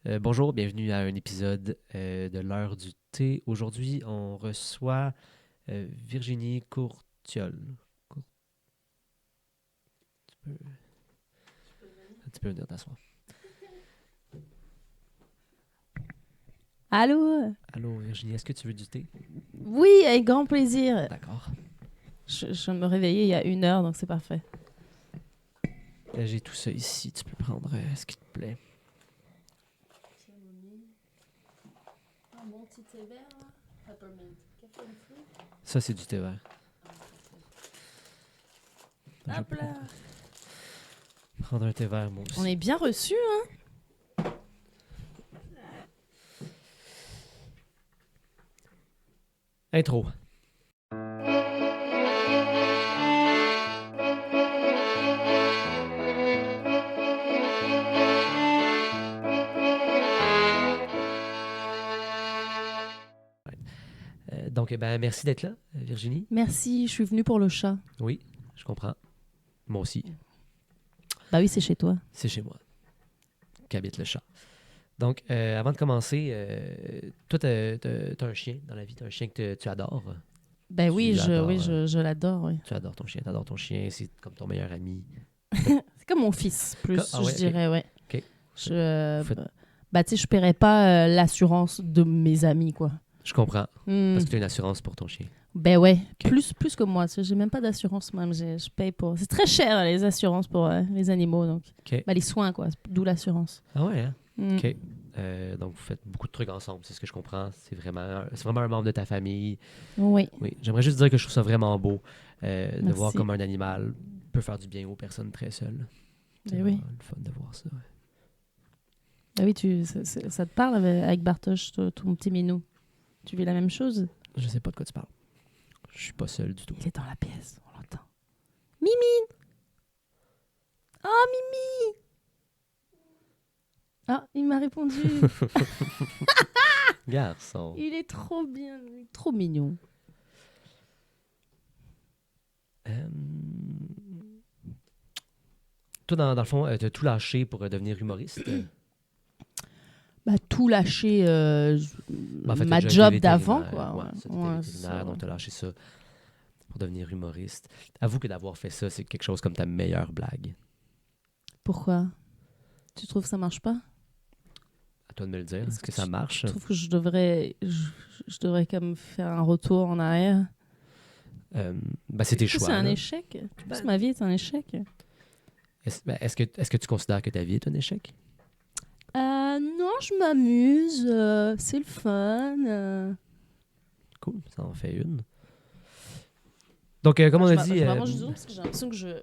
Bonjour, bienvenue à un épisode de l'heure du thé. Aujourd'hui, on reçoit Virginie Courtiol. Cour- Tu peux, tu peux venir t'asseoir. Allô? Allô Virginie, est-ce que tu veux du thé? Oui, avec grand plaisir. D'accord. Je viens de me réveiller il y a 1 heure, donc c'est parfait. J'ai tout ça ici, tu peux prendre ce qui te plaît. Mon petit thé vert, peppermint. Café de fruits. Ça, c'est du thé vert. Je Hop vais là. prendre un thé vert, moi aussi. On est bien reçus, hein? Intro. Donc, merci d'être là, Virginie. Merci, je suis venue pour le chat. Oui, je comprends. Moi aussi, Bah oui, c'est chez toi. c'est chez moi qu'habite le chat. Donc, avant de commencer, toi, t'as un chien dans la vie, t'as un chien que tu adores. Ben Tu oui, l'adores, je l'adore, oui. Tu adores ton chien, c'est comme ton meilleur ami. C'est comme mon fils, plus, Ah ouais, je ok. dirais, ouais. Ok. Faites- Bah tu sais, je paierais pas l'assurance de mes amis, quoi. Je comprends, Hmm. parce que tu as une assurance pour ton chien. Ben ouais, Ok. plus que moi. Tu sais, j'ai même pas d'assurance, moi. Je paye pour. C'est très cher, les assurances pour les animaux, donc. Ok. Bah, les soins, quoi. D'où l'assurance. Ah ouais, hein? Mm. Ok. Donc, vous faites beaucoup de trucs ensemble, c'est ce que je comprends. C'est vraiment un membre de ta famille. Oui, Oui, j'aimerais juste dire que je trouve ça vraiment beau de Merci. voir comment un animal peut faire du bien aux personnes très seules. C'est Ben oui. vraiment le fun de voir ça. Ouais. Bah oui, ça te parle avec Bartosz, ton petit minou. Tu vis la même chose? Je sais pas de quoi tu parles. Je suis pas seul du tout. Il est dans la pièce, on l'entend. Mimi! Oh, Mimi! Ah, il m'a répondu. Garçon. Il est trop bien, trop mignon. Euh, Toi, dans le fond, tu as tout lâché pour devenir humoriste. Bah, tout lâcher En fait, t'as ma déjà été job vétérinaire. d'avant, quoi. Ouais, Ouais, ça, t'étais ouais, vétérinaire, ça. donc tu as lâché ça pour devenir humoriste. Avoue que d'avoir fait ça, c'est quelque chose comme ta meilleure blague. Pourquoi? Tu trouves que ça marche pas? À toi de me le dire. Est-ce Est-ce que que ça marche? Je trouve que je devrais comme faire un retour en arrière. C'est tes Est-ce que choix. c'est un là. échec? Tu Ben- penses que ma vie est un échec? Est-ce que tu considères que ta vie est un échec? Non, je m'amuse. C'est le fun. Cool, ça en fait une. Donc, comme on a dit... Je m'arrange du zoom parce que j'ai l'impression que je...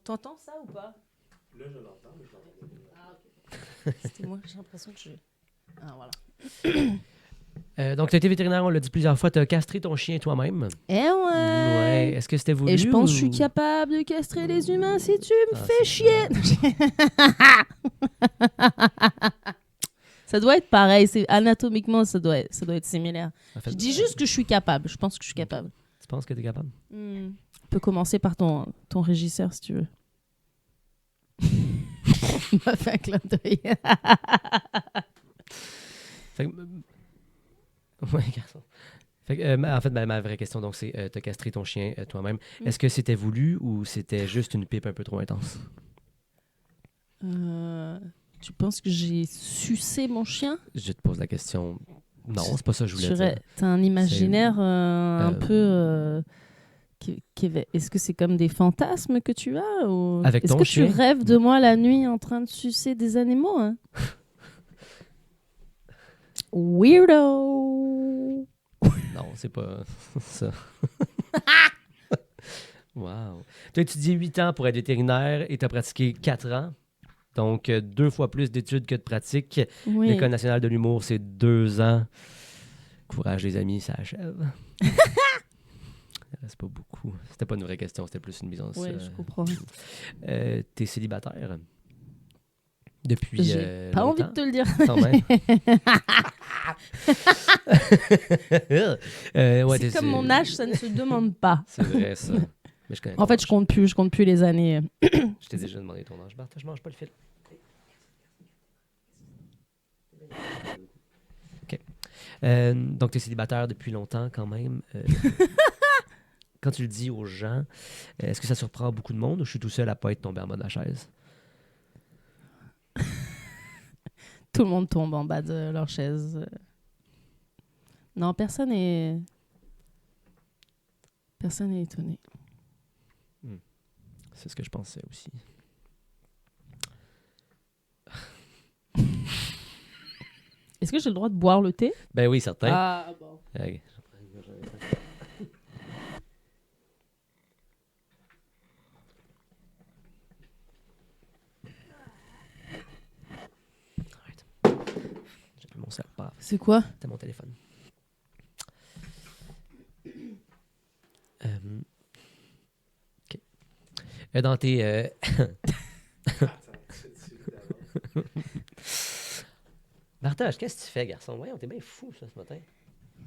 T'entends ça ou pas? Là, je l'entends, mais je l'entends. Ah, ok. C'était moi, j'ai l'impression que je... Ah, voilà. donc, tu as été vétérinaire, on l'a dit plusieurs fois. Tu as castré ton chien toi-même. Eh ouais! Ouais. Est-ce que c'était voulu? Et je pense que je suis ou- capable de castrer les humains si tu me Ah, fais c'est chier. Ça doit être pareil. Anatomiquement, ça doit être similaire. En fait, Je dis juste que je suis capable. Je pense que je suis capable. Tu penses que tu es capable? On peut commencer par ton régisseur si tu veux. Il m'a fait un clin d'œil. Fait que, ouais, garçon. Fait que, en fait, ma vraie question, donc, c'est t'as castré ton chien toi-même. Est-ce que c'était voulu ou c'était juste une pipe un peu trop intense? Tu penses que j'ai sucé mon chien? Je te pose la question. Non, c'est pas ça que je voulais dire. T'as un imaginaire un euh, peu... Est-ce que c'est comme des fantasmes que tu as ou... Avec Est-ce ton que chien? tu rêves de moi la nuit en train de sucer des animaux? Hein? Weirdo! Non, c'est pas ça. Wow. Tu as étudié 8 ans pour être vétérinaire et tu as pratiqué 4 ans. Donc, 2 fois plus d'études que de pratique. Oui. L'École nationale de l'humour, c'est 2 ans. Courage, les amis, ça achève. Il reste pas beaucoup. C'était pas une vraie question, c'était plus une mise en Oui, scène. je comprends. T'es célibataire depuis J'ai pas envie de longtemps? te le dire. Quand même. Ouais, C'est comme mon âge, ça ne se demande pas. C'est vrai, ça. Mais je connais En ton fait, âge. je compte plus les années. Je t'ai déjà demandé ton âge. Bart, je mange pas le fil. Donc, tu es célibataire depuis longtemps quand même. Quand tu le dis aux gens, est-ce que ça surprend beaucoup de monde ou je suis tout seul à pas être tombé en bas de la chaise? Tout le monde tombe en bas de leur chaise. Non, personne n'est étonné. C'est ce que je pensais aussi. Est-ce que j'ai le droit de boire le thé? Ben oui, certain. Ah, bon. Ok. Arrête. J'ai plus mon cerveau. C'est quoi? C'était mon téléphone. OK. Dans tes... Attends, tu d'abord. Bartosz, qu'est-ce que tu fais, garçon? Voyons, t'es bien fou, ça, ce matin.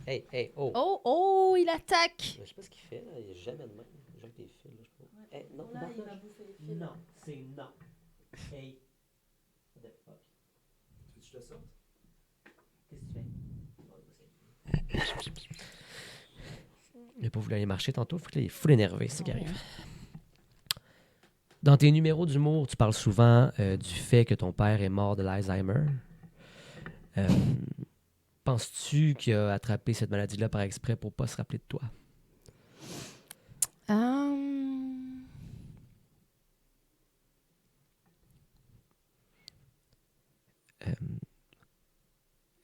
Hey, hey, oh. Oh, il attaque! Je sais pas ce qu'il fait, là. Il est jamais de même. J'ai des fils, là, je sais pas. Hey, non, Là, il Bartosz. va bouffer les fils. Non, c'est non. Hey. What the fuck? Tu veux que je te sorte? Qu'est-ce que tu fais? Il n'a pas voulu aller marcher tantôt. Faut qu'il est full énervé, c'est ce qui arrive. Dans tes numéros d'humour, tu parles souvent du fait que ton père est mort de l'Alzheimer. Penses-tu qu'il a attrapé cette maladie-là par exprès pour pas se rappeler de toi?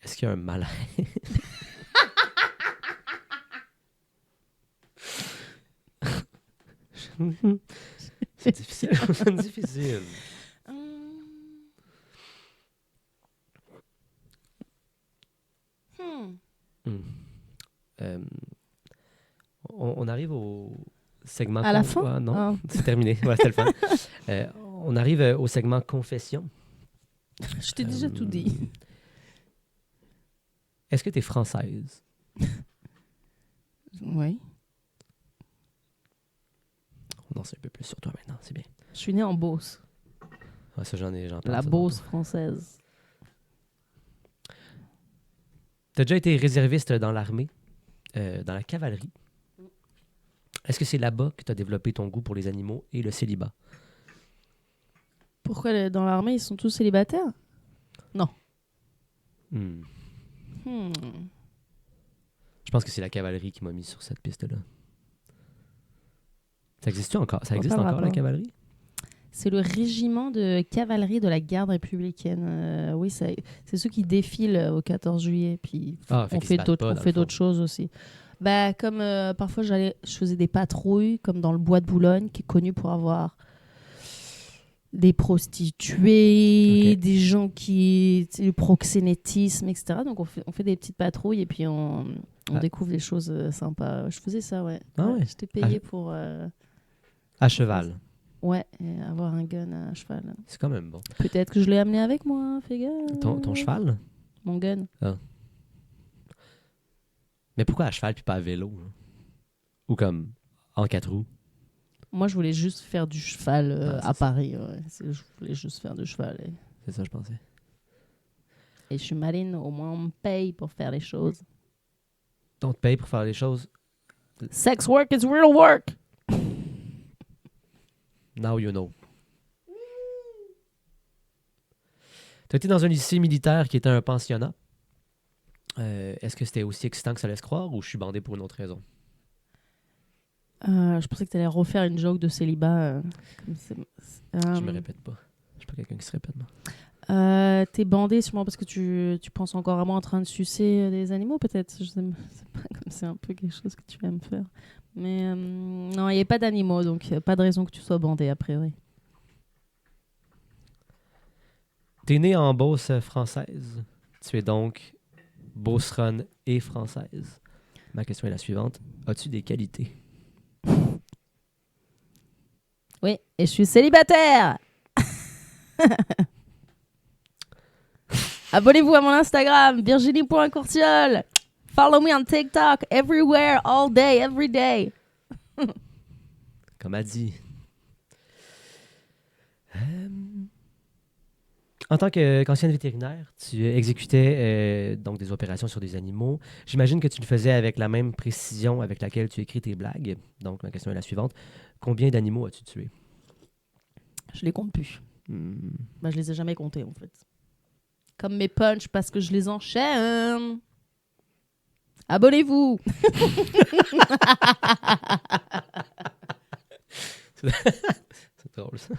Est-ce qu'il y a un malaise? C'est difficile. C'est difficile. On arrive au segment... À la fin? Ah, non, Ah. c'est terminé. Voilà, c'était le fun. On arrive au segment confession. Je t'ai déjà tout dit. Est-ce que tu es française? Oui. On en sait un peu plus sur toi maintenant, c'est bien. Je suis née en Beauce. Ouais, ça, j'en parle. La ça Beauce tantôt. française. T'as déjà été réserviste dans l'armée, dans la cavalerie. Est-ce que c'est là-bas que tu as développé ton goût pour les animaux et le célibat? Pourquoi dans l'armée, ils sont tous célibataires? Hmm. Je pense que c'est la cavalerie qui m'a mis sur cette piste-là. Ça existe encore? Ça existe Pas le encore, la rapport. cavalerie? C'est le régiment de cavalerie de la garde républicaine. Oui, c'est ceux qui défilent au 14 juillet. Puis Ah, fait on qu'ils fait se battent d'autres pas, on dans fait le fond. d'autres choses aussi. Bah, comme parfois, je faisais des patrouilles, comme dans le bois de Boulogne, qui est connu pour avoir des prostituées, Ok. des gens qui... le proxénétisme, etc. Donc, on fait des petites patrouilles et puis on Ah. découvre des choses sympas. Je faisais ça, ouais. Ah ouais? J'étais payée pour... À cheval. Ouais, et avoir un gun à cheval. C'est quand même bon. Peut-être que je l'ai amené avec moi, fais gaffe. Ton cheval? Mon gun. Mais pourquoi à cheval puis pas à vélo? Hein? Ou comme en 4 roues? Moi, je voulais juste faire du cheval Ah, c'est à ça. Paris. Ouais. Je voulais juste faire du cheval. C'est ça, je pensais. Et je suis marine, au moins on me paye pour faire les choses. On te paye pour faire les choses. Sex work is real work. Now you know. Tu as été dans un lycée militaire qui était un pensionnat. Est-ce que c'était aussi excitant que ça laisse croire ou je suis bandé pour une autre raison? Je pensais que tu allais refaire une joke de célibat. Je me répète pas. Je suis pas quelqu'un qui se répète, moi. T'es bandé sûrement parce que tu penses encore à moi en train de sucer des animaux, peut-être. Je sais pas, comme c'est un peu quelque chose que tu aimes faire. Mais non, il n'y a pas d'animaux, donc pas de raison que tu sois bandé, a priori. T'es né en Beauce française. Tu es donc beauceronne et française. Ma question est la suivante. As-tu des qualités? Oui, et je suis célibataire. Abonnez-vous à mon Instagram, virginie.courtiol. Follow me on TikTok, everywhere, all day, every day. Comme a dit. En tant qu'ancienne vétérinaire, tu exécutais donc des opérations sur des animaux. J'imagine que tu le faisais avec la même précision avec laquelle tu écris tes blagues. Donc, ma question est la suivante. Combien d'animaux as-tu tué? Je les compte plus. Hmm. Je les ai jamais comptés, en fait. Comme mes punchs, parce que je les enchaîne. Abonnez-vous. C'est drôle, ça.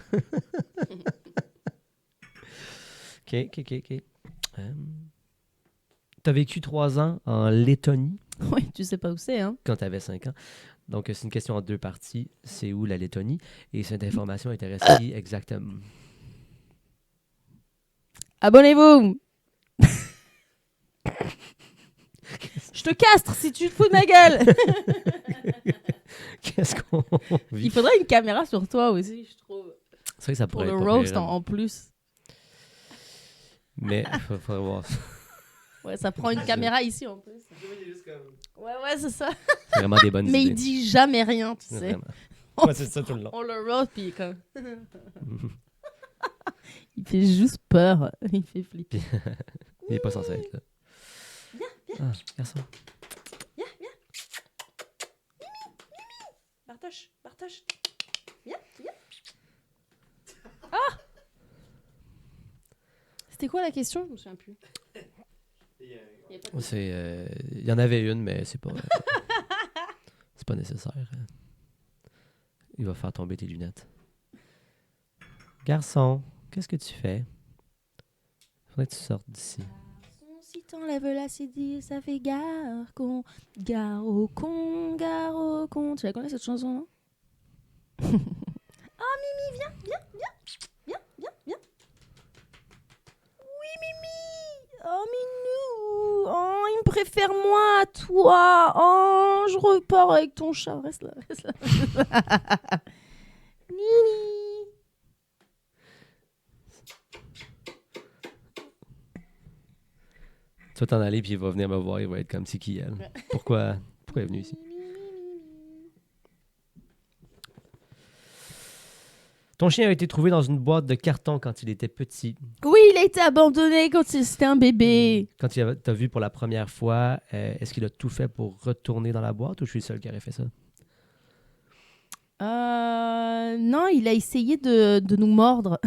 OK. Tu as vécu 3 ans en Lettonie Oui, tu sais pas où c'est, hein? quand tu avais 5 ans. Donc, c'est une question en 2 parties. C'est où la Lettonie? Et cette information intéresse qui exactement? Abonnez-vous. Je te castre si tu te fous de ma gueule. Qu'est-ce qu'on vit? Il faudrait une caméra sur toi aussi, je trouve. C'est vrai que ça Pour pourrait le être pas roast pire, hein. en plus. Mais il faudrait voir ça. Ouais, ça prend une caméra ici en plus. Il est juste comme... Ouais, c'est ça. C'est vraiment des bonnes Mais idées. il dit jamais rien, tu sais. Vraiment. Ouais, c'est ça tout le long. On le roast, puis comme... Il fait juste peur. Il fait flipper. Il n'est pas censé être là. Viens. Ah, garçon. Bartoche. Viens. Ah! C'était quoi la question? Je me souviens plus. Il y en avait une, mais c'est pas, c'est pas nécessaire. Il va faire tomber tes lunettes. Garçon, qu'est-ce que tu fais? Faudrait que tu sortes d'ici. Si t'enlèves la CD, ça fait gare au con. Tu la connais cette chanson, non? Oh Mimi, viens. Oui Mimi. Oh Minou. Oh, il me préfère moi à toi. Oh, je repars avec ton chat. Reste là. Nini. Tu vas t'en aller, puis il va venir me voir, il va être comme c'est qui elle. Pourquoi elle est venue ici? Ton chien a été trouvé dans une boîte de carton quand il était petit. Oui, il a été abandonné quand c'était un bébé. Quand t'as vu pour la première fois, est-ce qu'il a tout fait pour retourner dans la boîte ou je suis le seul qui aurait fait ça? Non, il a essayé de nous mordre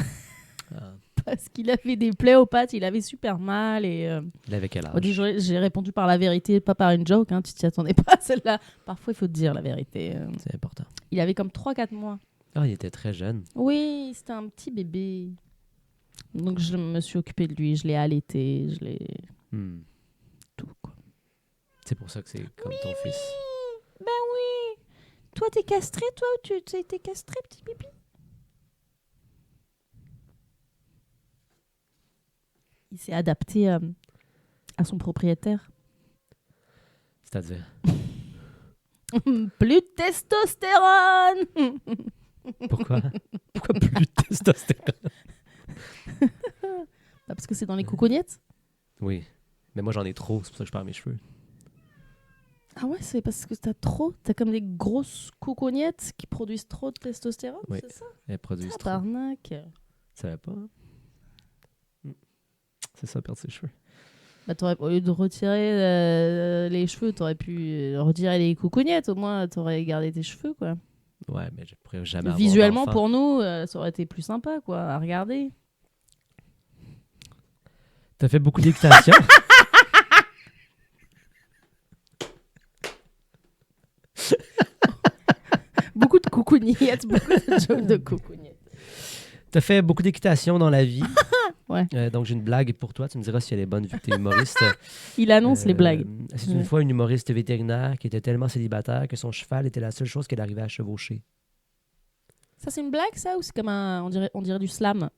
Ah. parce qu'il avait des plaies aux pattes, il avait super mal et Il avait quel au âge? début, j'ai répondu par la vérité, pas par une joke, hein, tu t'y attendais pas à celle-là. Parfois, il faut te dire la vérité. C'est important. Il avait comme 3-4 mois. Ah, il était très jeune. Oui, c'était un petit bébé. Donc, je me suis occupée de lui, je l'ai allaité, je l'ai... Hmm. Tout, quoi. C'est pour ça que c'est comme ton fils. Ben oui. Toi, t'es castré, toi, ou tu as été castré, petit pipi? Il s'est adapté à son propriétaire. C'est-à-dire? Plus de testostérone. Pourquoi? Pourquoi plus de testostérone? Parce que c'est dans les coucougnettes. Oui. Mais moi, j'en ai trop. C'est pour ça que je perds mes cheveux. Ah ouais, c'est parce que t'as comme des grosses coucougnettes qui produisent trop de testostérone, Oui. c'est ça? Elles produisent trop. Tabarnak. Tu savais pas, hein? C'est ça, perdre ses cheveux. Bah, au lieu de retirer les cheveux, t'aurais pu retirer les coucougnettes. Au moins, t'aurais gardé tes cheveux, quoi. Ouais, mais je pourrais jamais avoir Visuellement, d'enfant. pour nous, ça aurait été plus sympa, quoi, à regarder. T'as fait beaucoup d'équitation? Beaucoup de coucougnettes, beaucoup de jokes de coucougnettes. T'as fait beaucoup d'équitation dans la vie. Ouais. Donc, j'ai une blague pour toi. Tu me diras si elle est bonne vu que t'es humoriste. Il annonce les blagues. C'est une fois une humoriste vétérinaire qui était tellement célibataire que son cheval était la seule chose qu'elle arrivait à chevaucher. Ça, c'est une blague, ça, ou c'est comme on dirait du slam?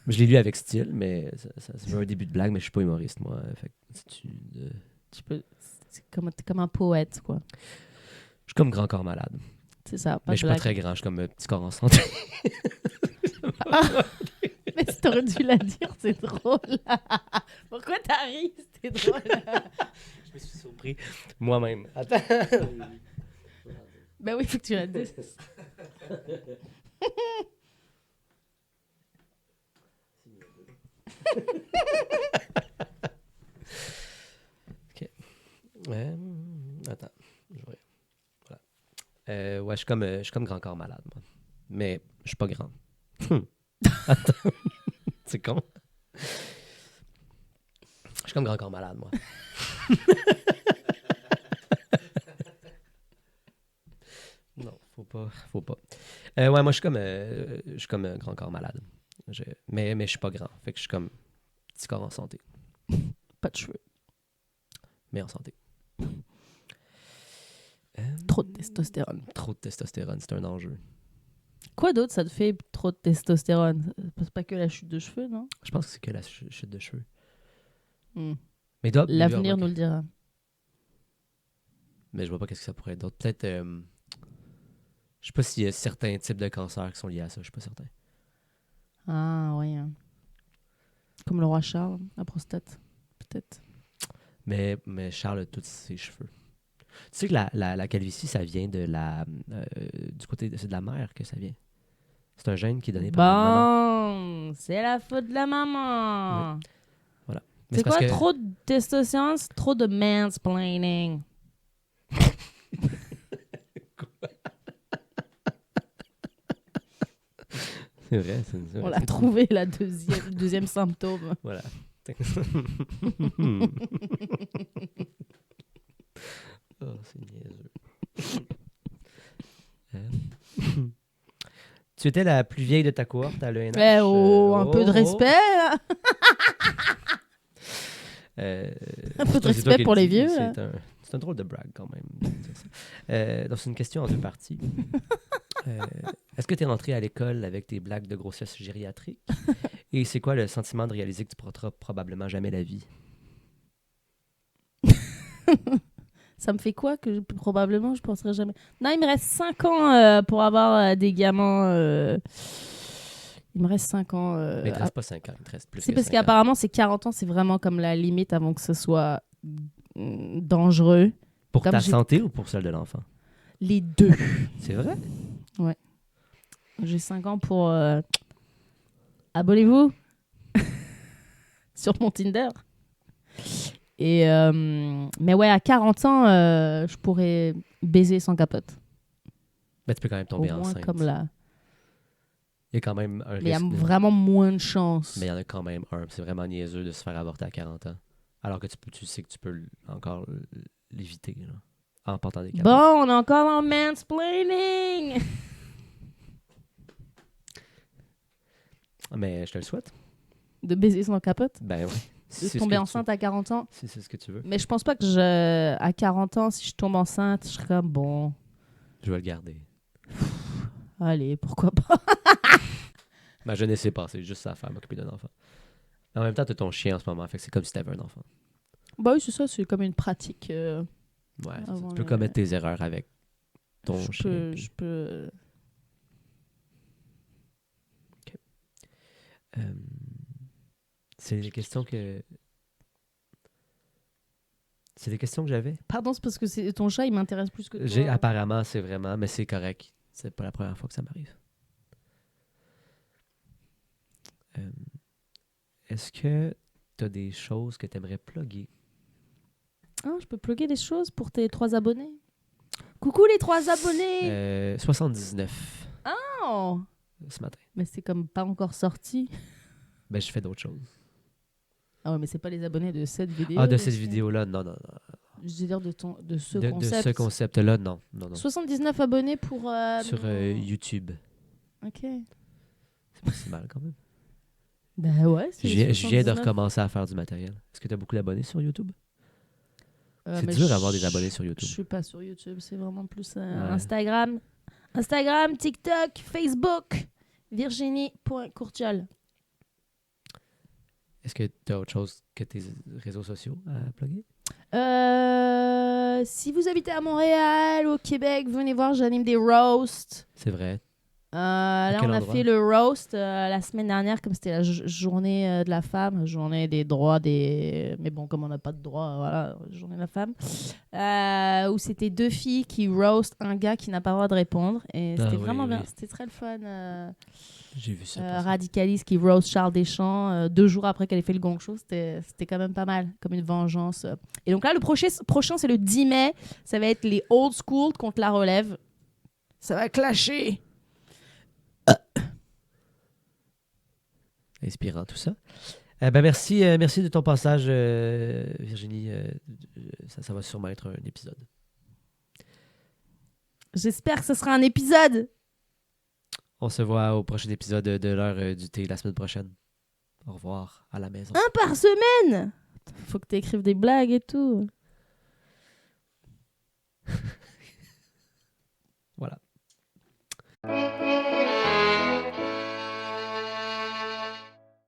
Je l'ai lu avec style, mais c'est un début de blague, mais je suis pas humoriste, moi. Fait que T'es comme un poète, quoi. je suis comme grand corps malade. C'est ça, pas Mais de je suis pas blague. très grand, je suis comme un petit corps en santé. Mais si t'aurais dû la dire, c'est drôle. Pourquoi t'as ri? C'était drôle. Je me suis surpris moi-même. Attends. Ben oui, faut que tu la dises. OK. Attends. Voilà. Ouais, je suis comme grand corps malade, moi. Mais je suis pas grand. Attends. C'est con. Je suis comme grand corps malade, moi. Non, faut pas. Ouais, moi, je suis comme un grand corps malade. Mais je suis pas grand. Fait que je suis comme petit corps en santé. Pas de cheveux. Mais en santé. Trop de testostérone. Trop de testostérone, c'est un enjeu. Quoi d'autre ça te fait trop de testostérone? C'est pas que la chute de cheveux, non? Je pense que c'est que la chute de cheveux. Hmm. Mais toi, L'avenir nous le dira. Mais je vois pas qu'est-ce que ça pourrait être d'autre. Peut-être, je sais pas s'il y a certains types de cancers qui sont liés à ça. Je suis pas certain. Ah, ouais. Hein. Comme le roi Charles, la prostate, peut-être. Mais Charles a tous ses cheveux. Tu sais que la calvitie, ça vient de du côté c'est de la mère que ça vient. C'est un gène qui est donné par la maman. Bon, c'est la faute de la maman. Oui. Voilà. Mais C'est parce quoi, que- trop de testostérone, c'est trop de mansplaining. C'est vrai. C'est On vrai, l'a c'est trouvé, la deuxième symptôme. Voilà. Oh, c'est niaiseux. Tu étais la plus vieille de ta cohorte à l'ENH. Eh oh, un peu de respect, là. Un peu de c'est toi respect qui pour le les dis, vieux, là. C'est un drôle de brag quand même. de dire ça. Donc c'est une question en deux parties. Est-ce que tu es rentré à l'école avec tes blagues de grossesse gériatrique? Et c'est quoi le sentiment de réaliser que tu porteras probablement jamais la vie? Ça me fait quoi que probablement je penserai jamais. Non, il me reste 5 ans pour avoir des gamins. Il me reste 5 ans. Mais il te reste pas 5 ans, il te reste plus C'est que parce 5 ans. qu'apparemment, c'est 40 ans, c'est vraiment comme la limite avant que ce soit dangereux. Pour comme ta j'ai- santé ou pour celle de l'enfant? Les deux. C'est vrai? J'ai 5 ans pour... Abonnez-vous sur mon Tinder. Et, mais ouais, à 40 ans, je pourrais baiser sans capote. Mais tu peux quand même Au tomber moins enceinte. comme là. Il y a quand même un Mais il y a risque. vraiment moins de chance. Mais il y en a quand même un. C'est vraiment niaiseux de se faire avorter à 40 ans. Alors que tu sais que tu peux encore l'éviter là, en portant des capotes. Bon, on est encore dans le mansplaining. Mais je te le souhaite. De baiser sans capote. Ben oui. De tomber enceinte à 40 ans. Si c'est ce que tu veux. Mais je pense pas que à 40 ans, si je tombe enceinte, je serais comme bon. Je vais le garder. Allez, pourquoi pas. Ma jeunesse est passée. Juste ça à faire, m'occuper d'un enfant. En même temps, tu as ton chien en ce moment. Fait que c'est comme si tu avais un enfant. Bah oui, c'est ça, c'est comme une pratique. Ouais, c'est ça. Avant Tu peux le- commettre tes erreurs avec ton je chien. peux, puis- je peux. C'est des questions que... C'est des questions que j'avais. Pardon, c'est parce que c'est ton chat, il m'intéresse plus que toi. Apparemment, c'est vraiment... Mais c'est correct. C'est pas la première fois que ça m'arrive. Est-ce que tu as des choses que tu aimerais plugger? Ah, je peux plugger des choses pour tes 3 abonnés. Coucou les 3 abonnés. 79 Oh, ce matin. mais c'est comme pas encore sorti. Ben, je fais d'autres choses. Ah ouais, mais c'est pas les abonnés de cette vidéo. Ah, de mais cette c'est- vidéo-là, non, non, non. Je veux dire de ce De concept. ce concept-là, non, non, non. 79 abonnés pour. Sur YouTube. Ok. C'est pas si mal quand même. Ben ouais. c'est Je viens de 79. recommencer à faire du matériel. Est-ce que tu as beaucoup d'abonnés sur YouTube? C'est mais dur d'avoir des abonnés sur Je YouTube. suis pas sur YouTube, c'est vraiment plus Ouais. Instagram. Instagram, TikTok, Facebook. Virginie.courtial. Est-ce que tu as autre chose que tes réseaux sociaux à plugger? Si vous habitez à Montréal, au Québec, venez voir, j'anime des roasts. C'est vrai. Là, quel on a endroit? fait le roast la semaine dernière, comme c'était la journée de la femme, journée des droits des. Mais bon, comme on n'a pas de droits, voilà, journée de la femme. Où c'était 2 filles qui roast un gars qui n'a pas le droit de répondre. Et Ah c'était oui, vraiment oui. bien, c'était très le fun. J'ai vu ça. passer. Radicaliste qui roast Charles Deschamps 2 jours après qu'elle ait fait le Gong Show. C'était quand même pas mal, comme une vengeance. Et donc là, le prochain, c'est le 10 mai. Ça va être les old school contre la relève. Ça va clasher. Inspirant tout ça. Merci de ton passage, Virginie. Ça va sûrement être un épisode. J'espère que ce sera un épisode. On se voit au prochain épisode de l'heure du thé la semaine prochaine. Au revoir à la maison. Un par semaine. Faut que tu écrives des blagues et tout. Voilà.